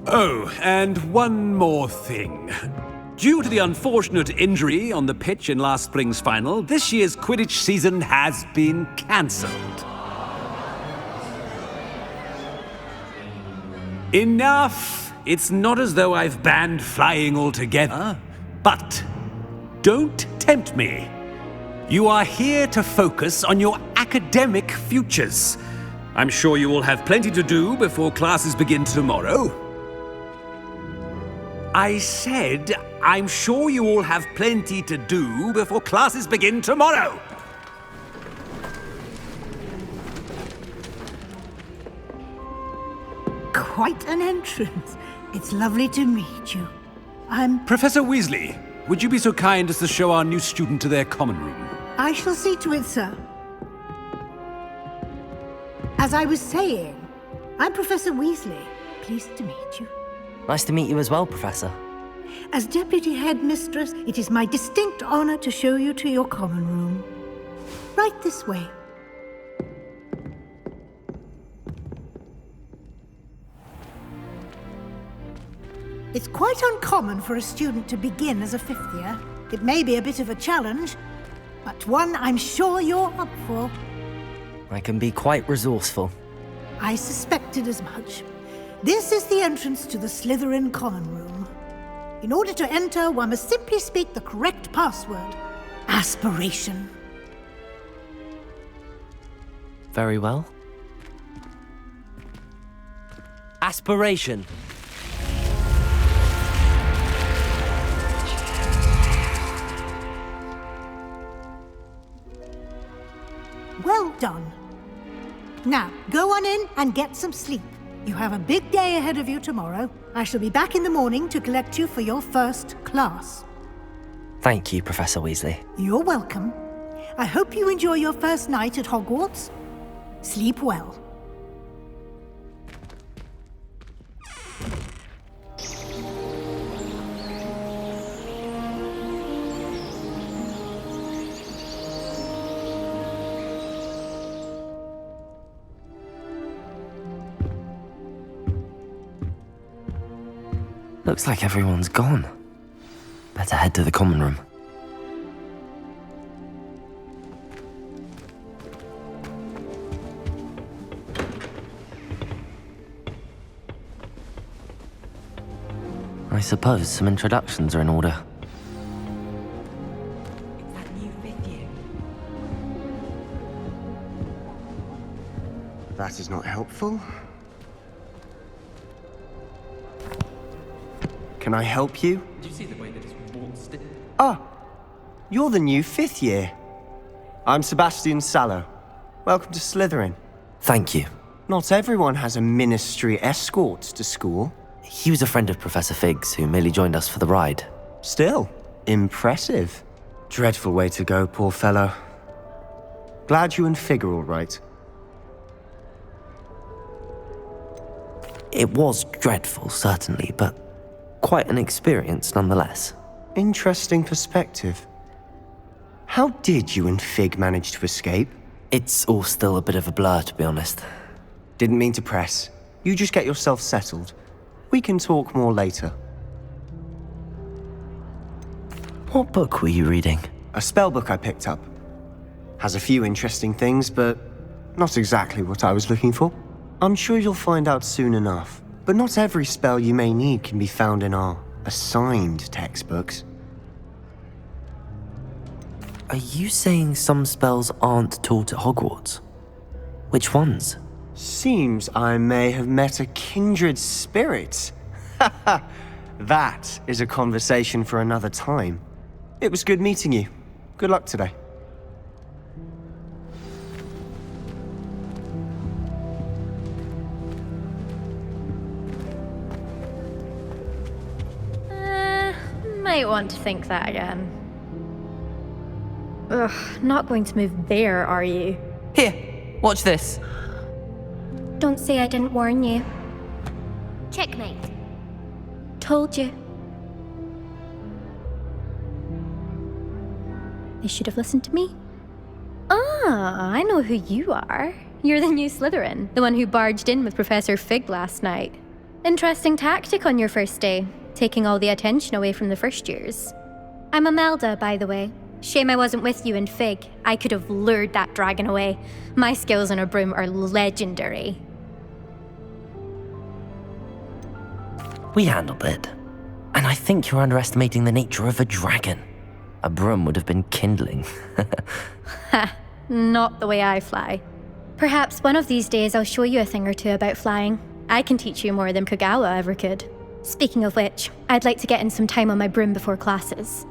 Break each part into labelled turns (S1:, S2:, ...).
S1: Oh, and one more thing. Due to the unfortunate injury on the pitch in last spring's final, this year's Quidditch season has been cancelled. Enough! It's not as though I've banned flying altogether. But don't tempt me. You are here to focus on your academic futures. I'm sure you will have plenty to do before classes begin tomorrow. I said, I'm sure you all have plenty to do before classes begin tomorrow.
S2: Quite an entrance. It's lovely to meet you. I'm...
S1: Professor Weasley, would you be so kind as to show our new student to their common room?
S2: I shall see to it, sir. As I was saying, I'm Professor Weasley. Pleased to meet you.
S3: Nice to meet you as well, Professor.
S2: As Deputy Headmistress, it is my distinct honor to show you to your common room. Right this way. It's quite uncommon for a student to begin as a fifth year. It may be a bit of a challenge, but one I'm sure you're up for.
S3: I can be quite resourceful.
S2: I suspected as much. This is the entrance to the Slytherin common room. In order to enter, one must simply speak the correct password. Aspiration.
S3: Very well. Aspiration.
S2: Well done. Now, go on in and get some sleep. You have a big day ahead of you tomorrow. I shall be back in the morning to collect you for your first class.
S3: Thank you, Professor Weasley.
S2: You're welcome. I hope you enjoy your first night at Hogwarts. Sleep well.
S3: Looks like everyone's gone. Better head to the common room. I suppose some introductions are in order.
S4: It's that new fifth year.
S5: That is not helpful. Can I help you?
S4: Did you see the way that it's waltzed in?
S5: Ah, you're the new fifth year. I'm Sebastian Sallow. Welcome to Slytherin.
S3: Thank you.
S5: Not everyone has a ministry escort to school.
S3: He was a friend of Professor Fig's who merely joined us for the ride.
S5: Still, impressive. Dreadful way to go, poor fellow. Glad you and Fig are all right.
S3: It was dreadful, certainly, but quite an experience nonetheless.
S5: Interesting perspective. How did you and Fig manage to escape?
S3: It's all still a bit of a blur, to be honest.
S5: Didn't mean to press. You just get yourself settled. We can talk more later.
S3: What book were you reading?
S5: A spell book I picked up. Has a few interesting things, but not exactly what I was looking for. I'm sure you'll find out soon enough. But not every spell you may need can be found in our assigned textbooks.
S3: Are you saying some spells aren't taught at Hogwarts? Which ones?
S5: Seems I may have met a kindred spirit. That is a conversation for another time. It was good meeting you. Good luck today.
S6: Might want to think that again. Ugh, not going to move there, are you?
S3: Here, watch this.
S6: Don't say I didn't warn you.
S7: Checkmate.
S6: Told you. They should have listened to me. Ah, I know who you are. You're the new Slytherin, the one who barged in with Professor Fig last night. Interesting tactic on your first day, taking all the attention away from the first years. I'm Imelda, by the way. Shame I wasn't with you in Fig. I could have lured that dragon away. My skills on a broom are legendary.
S3: We handled it. And I think you're underestimating the nature of a dragon. A broom would have been kindling.
S6: Ha, not the way I fly. Perhaps one of these days I'll show you a thing or two about flying. I can teach you more than Kogawa ever could. Speaking of which, I'd like to get in some time on my broom before classes.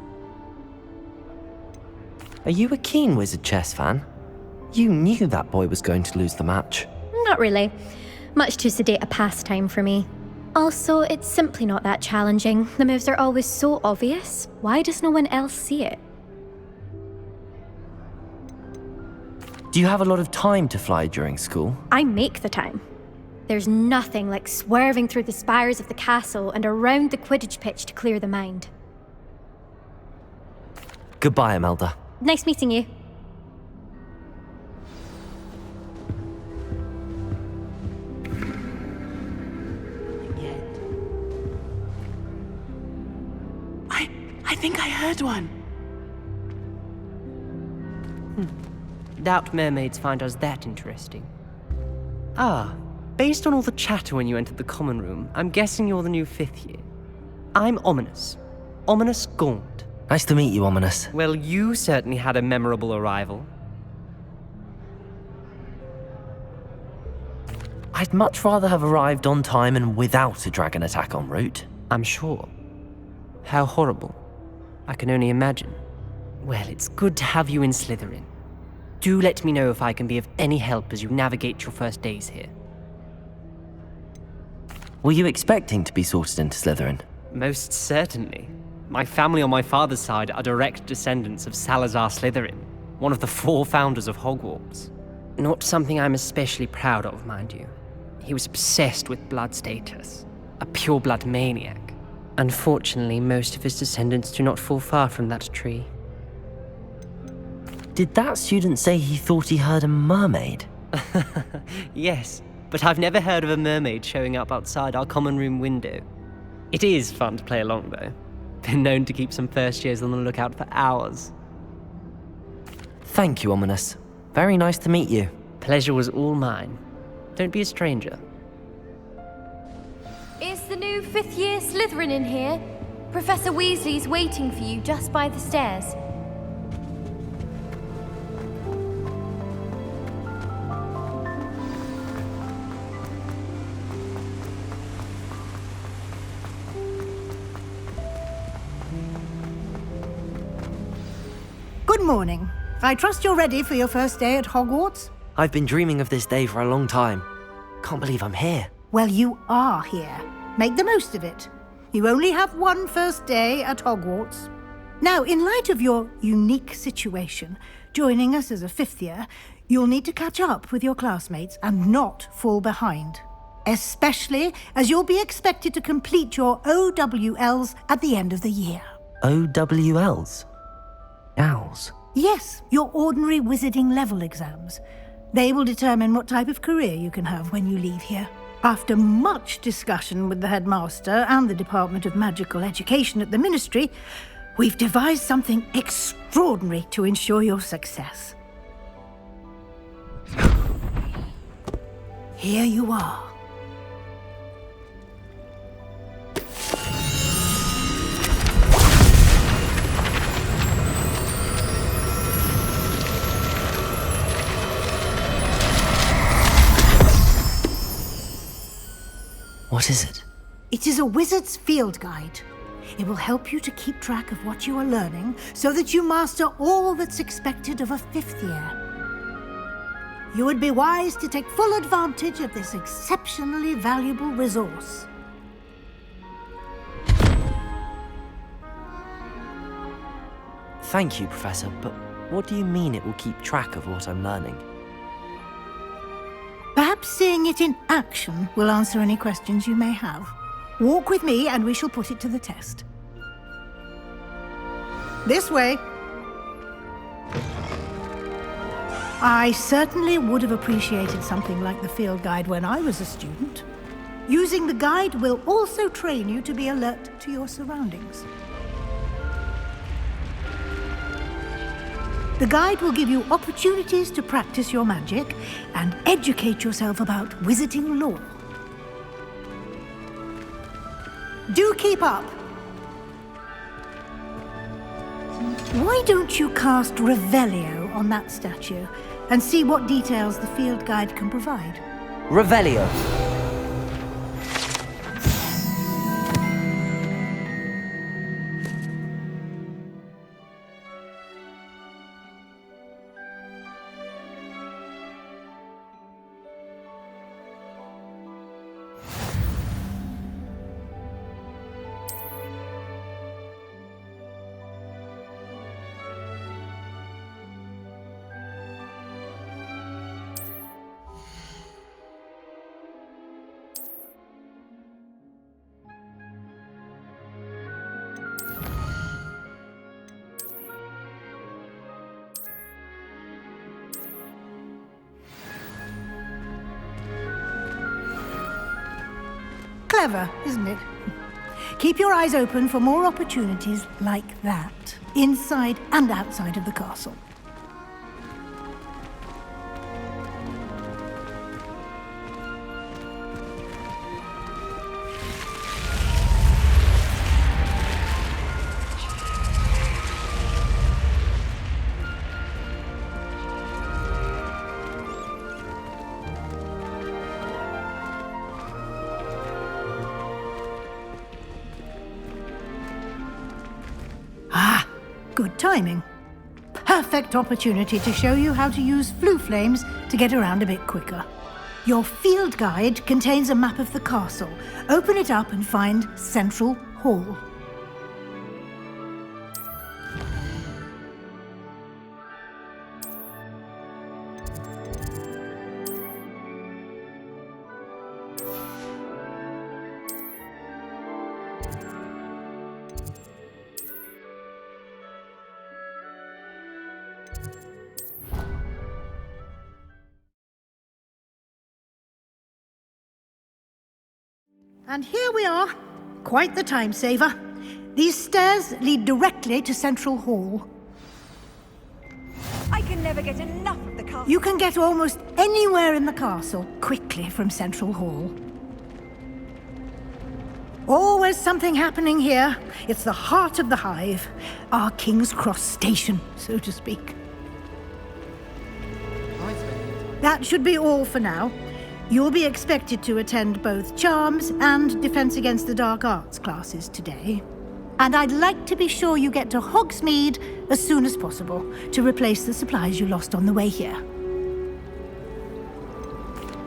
S3: Are you a keen Wizard chess fan? You knew that boy was going to lose the match.
S6: Not really. Much too sedate a pastime for me. Also, it's simply not that challenging. The moves are always so obvious. Why does no one else see it?
S3: Do you have a lot of time to fly during school?
S6: I make the time. There's nothing like swerving through the spires of the castle and around the Quidditch pitch to clear the mind.
S3: Goodbye, Imelda.
S6: Nice meeting you.
S8: I think I heard one.
S4: Doubt mermaids find us that interesting. Ah, based on all the chatter when you entered the common room, I'm guessing you're the new 5th year. I'm Ominous. Ominous Gaunt.
S3: Nice to meet you, Ominous.
S4: Well, you certainly had a memorable arrival.
S3: I'd much rather have arrived on time and without a dragon attack en route.
S4: I'm sure. How horrible. I can only imagine. Well, it's good to have you in Slytherin. Do let me know if I can be of any help as you navigate your first days here.
S3: Were you expecting to be sorted into Slytherin?
S4: Most certainly. My family on my father's side are direct descendants of Salazar Slytherin, one of the 4 founders of Hogwarts. Not something I'm especially proud of, mind you. He was obsessed with blood status, a pure-blood maniac. Unfortunately, most of his descendants do not fall far from that tree.
S3: Did that student say he thought he heard a mermaid?
S4: Yes, but I've never heard of a mermaid showing up outside our common room window. It is fun to play along, though. Been known to keep some first years on the lookout for hours.
S3: Thank you, Ominous. Very nice to meet you.
S4: Pleasure was all mine. Don't be a stranger.
S7: Is the new 5th year Slytherin in here? Professor Weasley's waiting for you just by the stairs.
S2: Good morning. I trust you're ready for your first day at Hogwarts?
S3: I've been dreaming of this day for a long time. Can't believe I'm here.
S2: Well, you are here. Make the most of it. You only have one first day at Hogwarts. Now, in light of your unique situation, joining us as a 5th year, you'll need to catch up with your classmates and not fall behind. Especially as you'll be expected to complete your OWLs at the end of the year.
S3: OWLs? Owls?
S2: Yes, your ordinary wizarding level exams. They will determine what type of career you can have when you leave here. After much discussion with the headmaster and the Department of Magical Education at the Ministry, we've devised something extraordinary to ensure your success. Here you are.
S3: What is it?
S2: It is a wizard's field guide. It will help you to keep track of what you are learning so that you master all that's expected of a 5th year. You would be wise to take full advantage of this exceptionally valuable resource.
S3: Thank you, Professor, but what do you mean it will keep track of what I'm learning?
S2: Perhaps seeing it in action will answer any questions you may have. Walk with me and we shall put it to the test. This way. I certainly would have appreciated something like the field guide when I was a student. Using the guide will also train you to be alert to your surroundings. The guide will give you opportunities to practice your magic and educate yourself about wizarding lore. Do keep up! Why don't you cast Revelio on that statue and see what details the field guide can provide?
S3: Revelio.
S2: Clever, isn't it? Keep your eyes open for more opportunities like that, inside and outside of the castle. Good timing. Perfect opportunity to show you how to use flue flames to get around a bit quicker. Your field guide contains a map of the castle. Open it up and find Central Hall. And here we are. Quite the time saver. These stairs lead directly to Central Hall.
S9: I can never get enough of the castle.
S2: You can get almost anywhere in the castle quickly from Central Hall. Always something happening here. It's the heart of the hive. Our King's Cross station, so to speak. That should be all for now. You'll be expected to attend both Charms and Defense Against the Dark Arts classes today. And I'd like to be sure you get to Hogsmeade as soon as possible to replace the supplies you lost on the way here.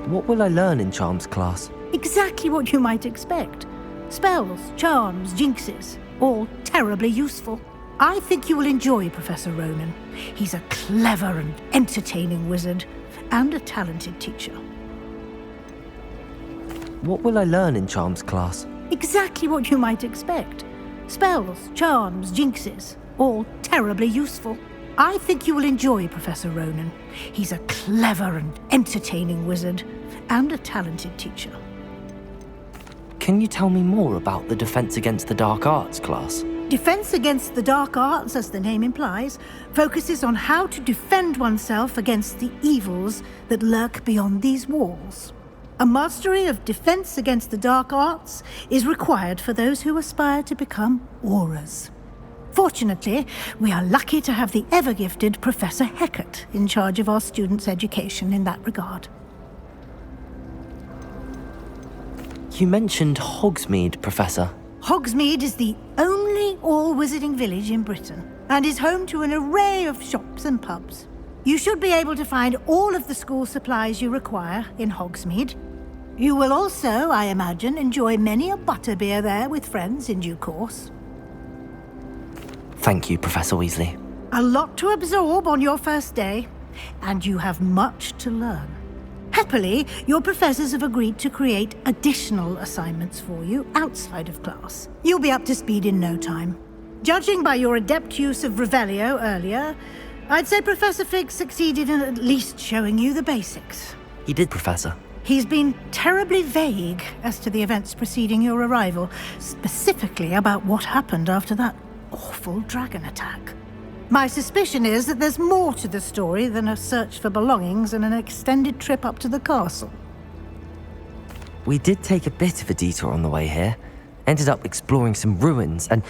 S3: What will I learn in Charms class?
S2: Exactly what you might expect. Spells, charms, jinxes, all terribly useful. I think you will enjoy Professor Ronan. He's a clever and entertaining wizard and a talented teacher.
S3: What will I learn in Charms class?
S2: Exactly what you might expect. Spells, charms, jinxes, all terribly useful. I think you will enjoy Professor Ronan. He's a clever and entertaining wizard and a talented teacher.
S3: Can you tell me more about the Defense Against the Dark Arts class?
S2: Defense Against the Dark Arts, as the name implies, focuses on how to defend oneself against the evils that lurk beyond these walls. A mastery of Defense Against the Dark Arts is required for those who aspire to become Auras. Fortunately, we are lucky to have the ever-gifted Professor Hecat in charge of our students' education in that regard.
S3: You mentioned Hogsmeade, Professor.
S2: Hogsmeade is the only all-wizarding village in Britain and is home to an array of shops and pubs. You should be able to find all of the school supplies you require in Hogsmeade. You will also, I imagine, enjoy many a butterbeer there with friends in due course.
S3: Thank you, Professor Weasley.
S2: A lot to absorb on your first day, and you have much to learn. Happily, your professors have agreed to create additional assignments for you outside of class. You'll be up to speed in no time. Judging by your adept use of Revelio earlier, I'd say Professor Fig succeeded in at least showing you the basics.
S3: He did, Professor.
S2: He's been terribly vague as to the events preceding your arrival, specifically about what happened after that awful dragon attack. My suspicion is that there's more to the story than a search for belongings and an extended trip up to the castle.
S3: We did take a bit of a detour on the way here. Ended up exploring some ruins and...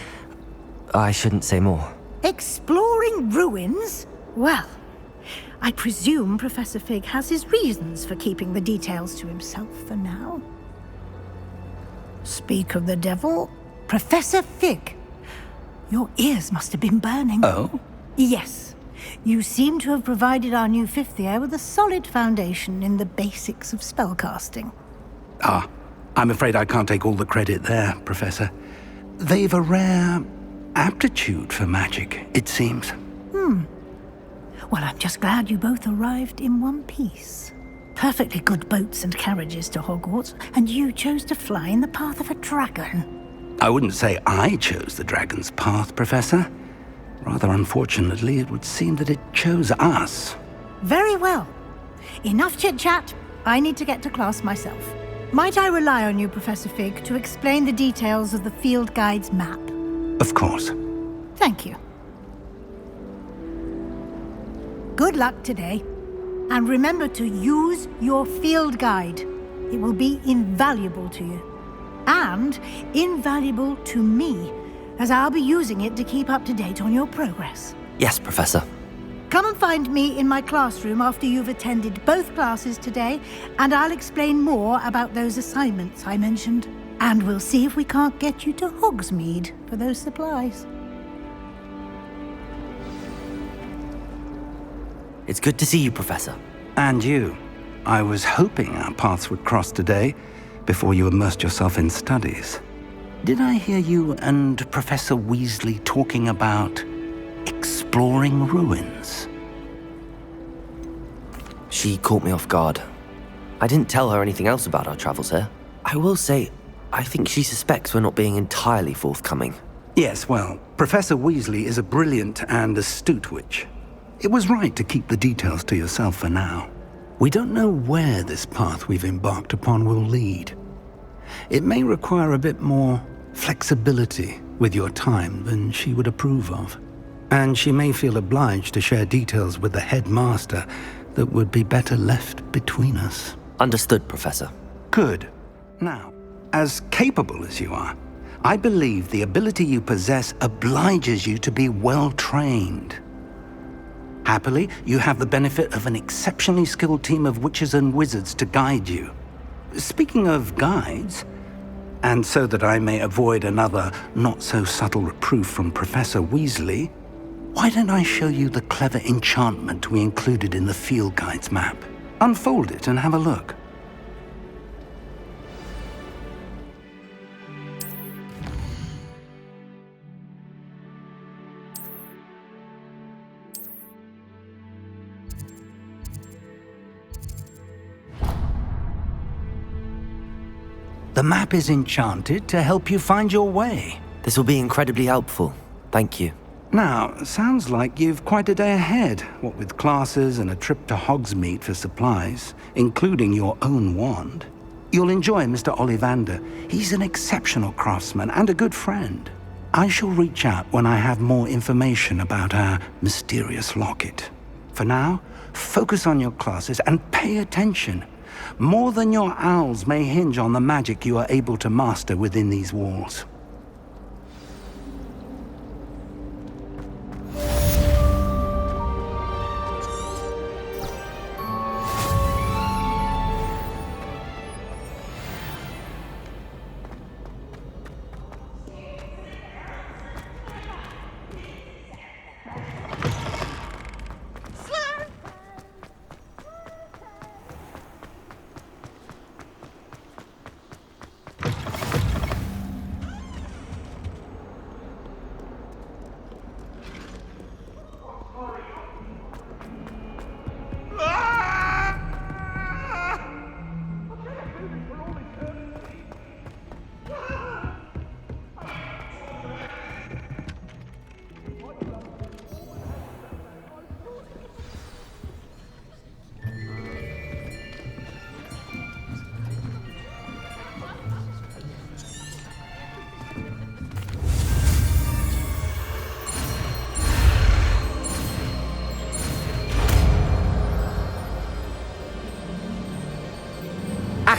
S3: I shouldn't say more.
S2: Exploring ruins? Well, I presume Professor Fig has his reasons for keeping the details to himself for now. Speak of the devil, Professor Fig. Your ears must have been burning.
S1: Oh?
S2: Yes. You seem to have provided our new fifth year with a solid foundation in the basics of spellcasting.
S1: Ah, I'm afraid I can't take all the credit there, Professor. They've a rare aptitude for magic, it seems.
S2: Well, I'm just glad you both arrived in one piece. Perfectly good boats and carriages to Hogwarts, and you chose to fly in the path of a dragon.
S1: I wouldn't say I chose the dragon's path, Professor. Rather unfortunately, it would seem that it chose us.
S2: Very well. Enough chit-chat. I need to get to class myself. Might I rely on you, Professor Fig, to explain the details of the field guide's map?
S1: Of course.
S2: Thank you. Good luck today. And remember to use your field guide. It will be invaluable to you. And invaluable to me, as I'll be using it to keep up to date on your progress.
S3: Yes, Professor.
S2: Come and find me in my classroom after you've attended both classes today, and I'll explain more about those assignments I mentioned. And we'll see if we can't get you to Hogsmeade for those supplies.
S3: It's good to see you, Professor.
S1: And you. I was hoping our paths would cross today, before you immersed yourself in studies. Did I hear you and Professor Weasley talking about exploring ruins?
S3: She caught me off guard. I didn't tell her anything else about our travels here. I will say, I think she suspects we're not being entirely forthcoming.
S1: Yes, well, Professor Weasley is a brilliant and astute witch. It was right to keep the details to yourself for now. We don't know where this path we've embarked upon will lead. It may require a bit more flexibility with your time than she would approve of. And she may feel obliged to share details with the headmaster that would be better left between us.
S3: Understood, Professor.
S1: Good. Now, as capable as you are, I believe the ability you possess obliges you to be well trained. Happily, you have the benefit of an exceptionally skilled team of witches and wizards to guide you. Speaking of guides, and so that I may avoid another not-so-subtle reproof from Professor Weasley, why don't I show you the clever enchantment we included in the field guide's map? Unfold it and have a look. The map is enchanted to help you find your way.
S3: This will be incredibly helpful. Thank you.
S1: Now, sounds like you've quite a day ahead, what with classes and a trip to Hogsmeade for supplies, including your own wand. You'll enjoy Mr. Ollivander. He's an exceptional craftsman and a good friend. I shall reach out when I have more information about our mysterious locket. For now, focus on your classes and pay attention. More than your owls may hinge on the magic you are able to master within these walls.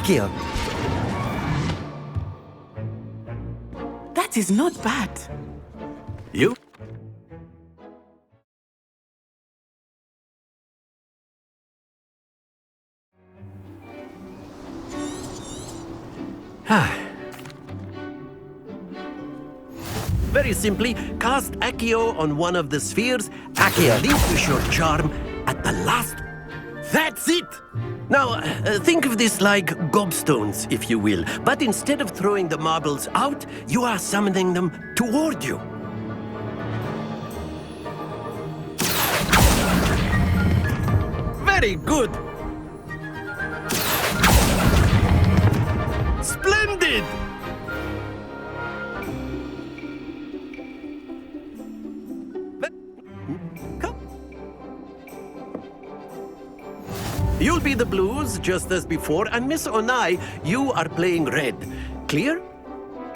S3: Accio!
S8: That is not bad.
S1: You?
S10: Very simply, cast Accio on one of the spheres.
S3: Accio.
S10: Relinquish your charm at the last. That's it! Now, think of this like gobstones, if you will. But instead of throwing the marbles out, you are summoning them toward you. Very good! Splendid! Come. You'll be the blues, just as before, and Miss Onai, you are playing red. Clear?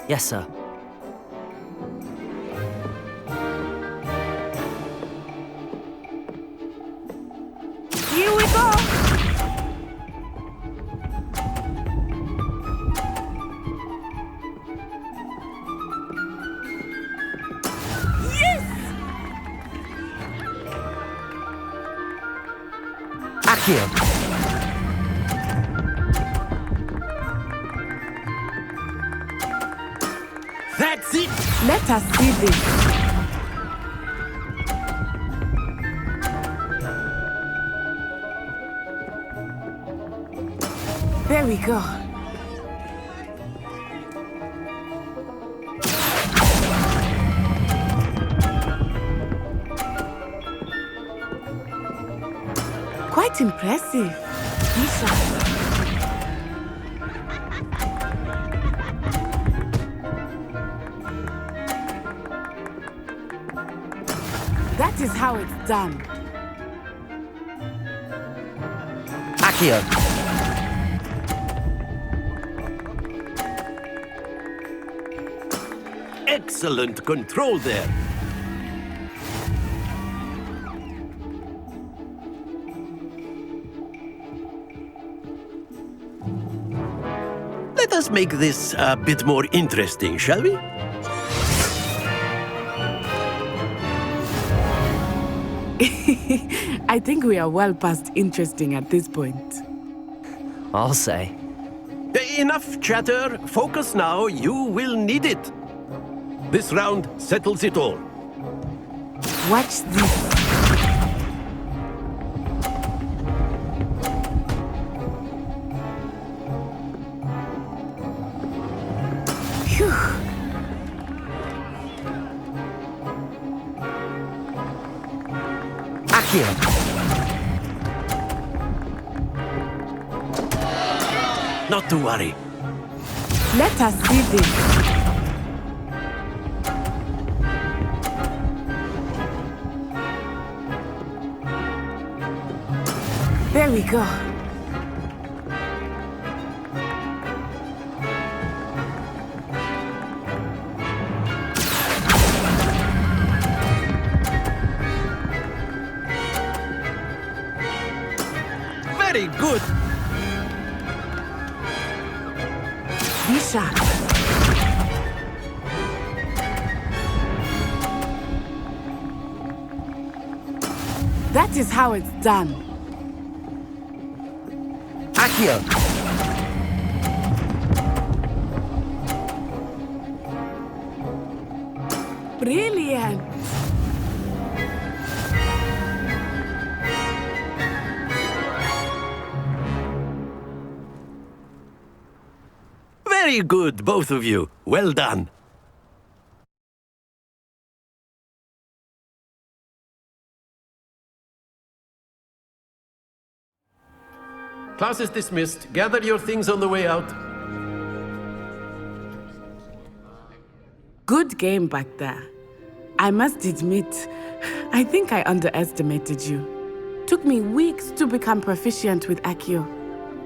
S3: Yes, sir.
S8: Here we go!
S3: Accio!
S10: That's it!
S8: Let us see this. There we go. Quite impressive. Misha. That is how it's done.
S3: Accio!
S10: Excellent control there. Let us make this a bit more interesting, shall we?
S8: I think we are well past interesting at this point.
S3: I'll say.
S10: Enough chatter. Focus now. You will need it. This round settles it all.
S8: Watch this. Phew.
S3: Accio!
S10: Not to worry.
S8: Let us see this. There we go.
S10: Very good.
S8: Be sharp. That is how it's done.
S3: Accio!
S8: Brilliant.
S10: Very good, both of you. Well done. Class is dismissed. Gather your things on the way out.
S8: Good game back there. I must admit, I think I underestimated you. Took me weeks to become proficient with Accio.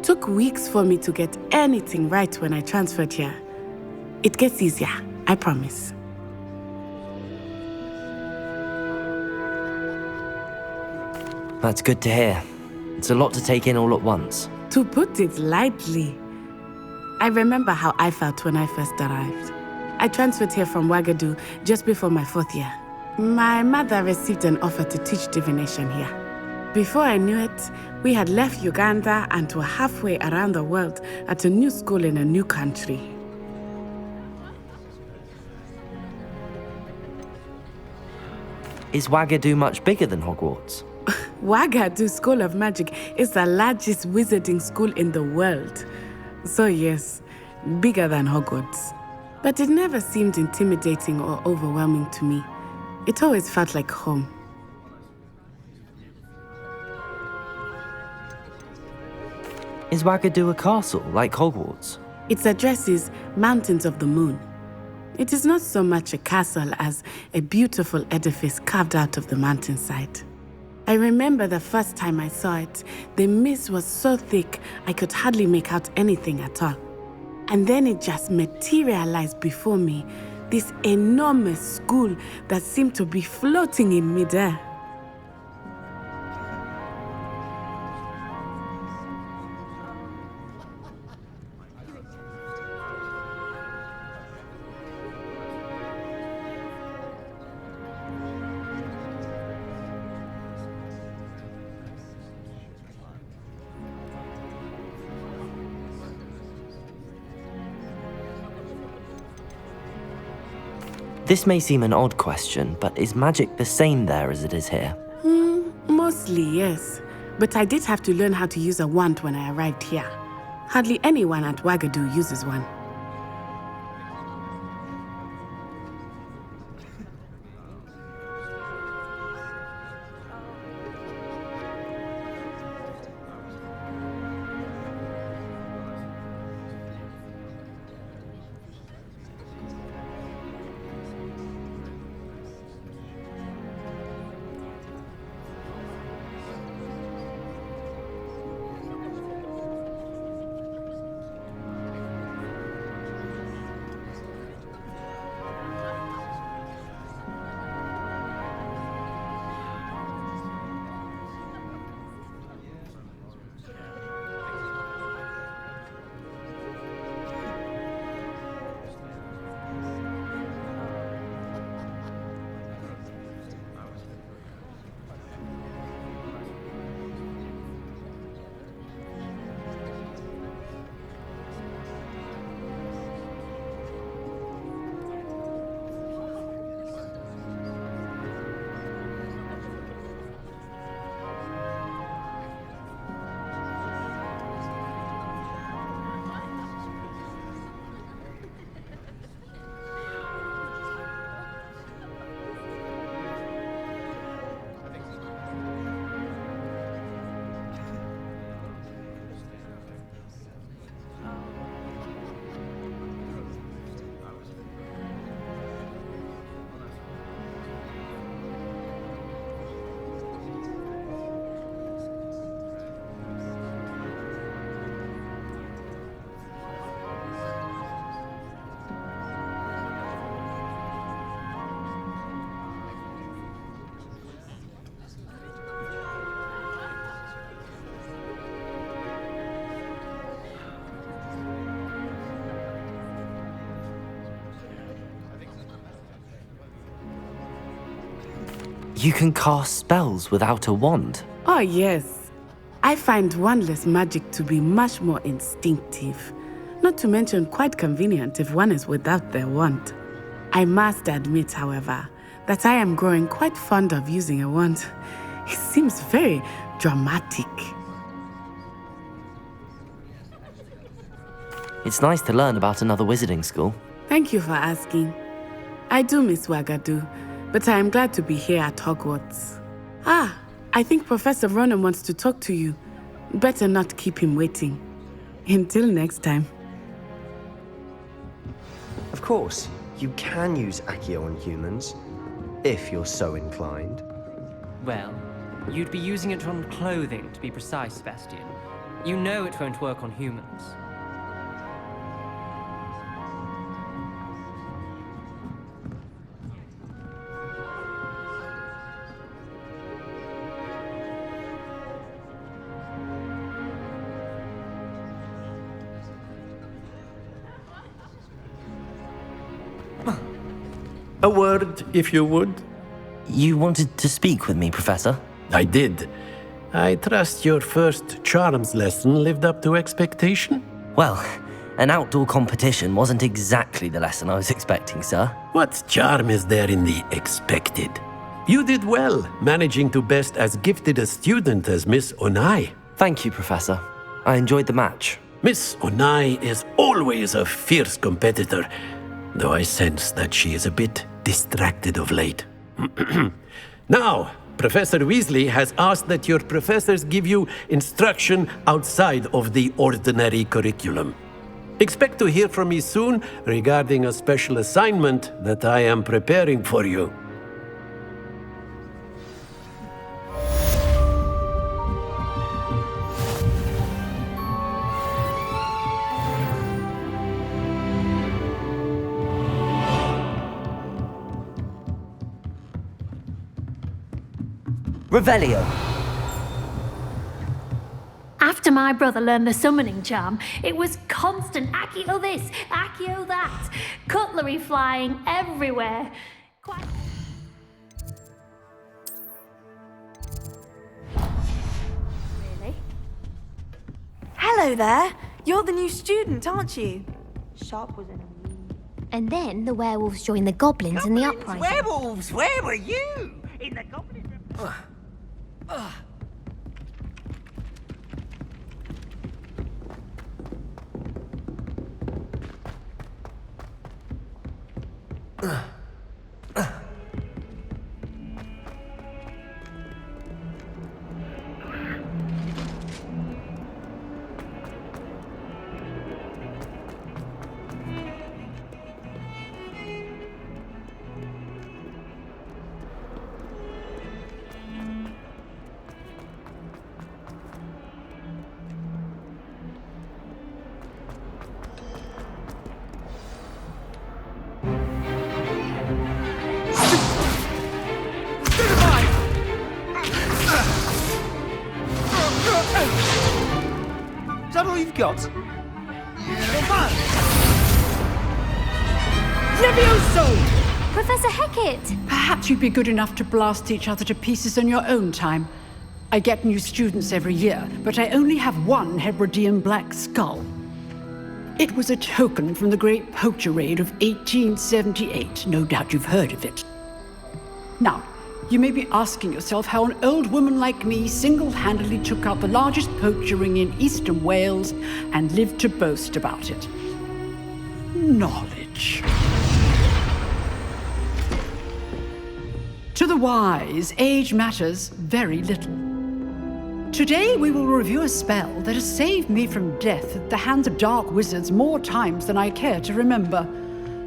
S8: Took weeks for me to get anything right when I transferred here. It gets easier, I promise.
S3: That's good to hear. It's a lot to take in all at once.
S8: To put it lightly, I remember how I felt when I first arrived. I transferred here from Wagadu just before my 4th year. My mother received an offer to teach divination here. Before I knew it, we had left Uganda and were halfway around the world at a new school in a new country.
S3: Is Wagadu much bigger than Hogwarts?
S8: Wagadu School of Magic is the largest wizarding school in the world. So yes, bigger than Hogwarts. But it never seemed intimidating or overwhelming to me. It always felt like home.
S3: Is Wagadu a castle, like Hogwarts?
S8: Its address is Mountains of the Moon. It is not so much a castle as a beautiful edifice carved out of the mountainside. I remember the first time I saw it, the mist was so thick I could hardly make out anything at all. And then it just materialized before me, this enormous school that seemed to be floating in midair.
S3: This may seem an odd question, but is magic the same there as it is here?
S8: Mostly, yes. But I did have to learn how to use a wand when I arrived here. Hardly anyone at Wagadu uses one.
S3: You can cast spells without a wand?
S8: Oh yes. I find wandless magic to be much more instinctive. Not to mention quite convenient if one is without their wand. I must admit, however, that I am growing quite fond of using a wand. It seems very dramatic.
S3: It's nice to learn about another wizarding school.
S8: Thank you for asking. I do miss Wagadu, but I am glad to be here at Hogwarts. Ah, I think Professor Ronan wants to talk to you. Better not keep him waiting. Until next time.
S5: Of course, you can use Accio on humans, if you're so inclined.
S4: Well, you'd be using it on clothing, to be precise, Sebastian. You know it won't work on humans.
S10: A word, if you would.
S3: You wanted to speak with me, Professor?
S10: I did. I trust your first charms lesson lived up to expectation?
S3: Well, an outdoor competition wasn't exactly the lesson I was expecting, sir.
S10: What charm is there in the expected? You did well, managing to best as gifted a student as Miss Onai.
S3: Thank you, Professor. I enjoyed the match.
S10: Miss Onai is always a fierce competitor, though I sense that she is a bit distracted of late. Now, Professor Weasley has asked that your professors give you instruction outside of the ordinary curriculum. Expect to hear from me soon regarding a special assignment that I am preparing for you.
S3: Revelio.
S11: After my brother learned the summoning charm, it was constant Accio this, Accio that, cutlery flying everywhere. Really?
S9: Hello there. You're the new student, aren't you? Sharp was in a
S6: And then the werewolves joined the goblins in the uprising.
S12: Werewolves! Where were you? In the goblin... Is that all you've got?
S13: Levioso!
S6: Professor Hecat!
S13: Perhaps you'd be good enough to blast each other to pieces in your own time. I get new students every year, but I only have one Hebridean black skull. It was a token from the Great Poacher Raid of 1878. No doubt you've heard of it. Now, you may be asking yourself how an old woman like me single-handedly took out the largest poacher ring in eastern Wales and lived to boast about it. Knowledge. To the wise, age matters very little. Today we will review a spell that has saved me from death at the hands of dark wizards more times than I care to remember.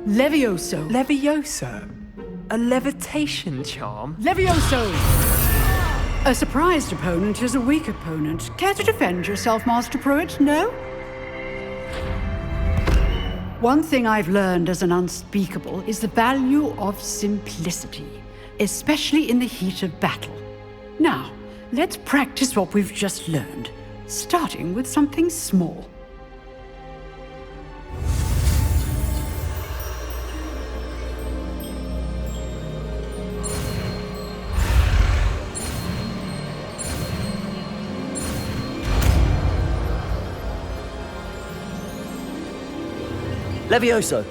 S13: Levioso.
S12: Levioso? A levitation charm?
S13: Levioso! A surprised opponent is a weak opponent. Care to defend yourself, Master Pruitt? No? One thing I've learned as an unspeakable is the value of simplicity, especially in the heat of battle. Now, let's practice what we've just learned, starting with something small.
S3: Levioso.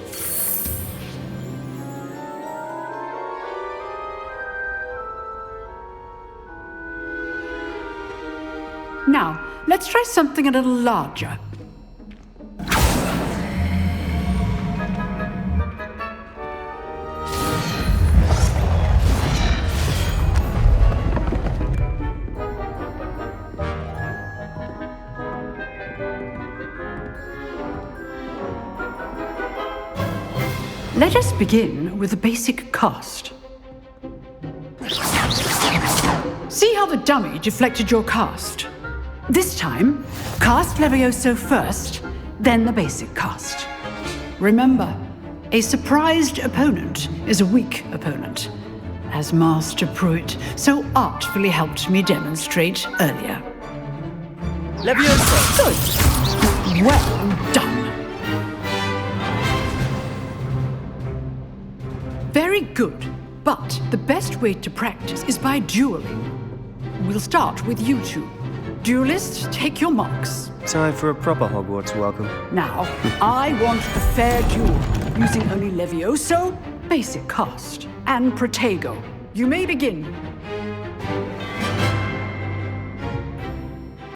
S13: Now, let's try something a little larger. Let us begin with the basic cast. See how the dummy deflected your cast? This time, cast Levioso first, then the basic cast. Remember, a surprised opponent is a weak opponent, as Master Pruitt so artfully helped me demonstrate earlier.
S3: Levioso!
S13: Good. Well done. Very good. But the best way to practice is by dueling. We'll start with you two. Duelists, take your marks.
S5: Time for a proper Hogwarts welcome.
S13: Now, I want a fair duel, using only Levioso, basic cast, and Protego. You may begin.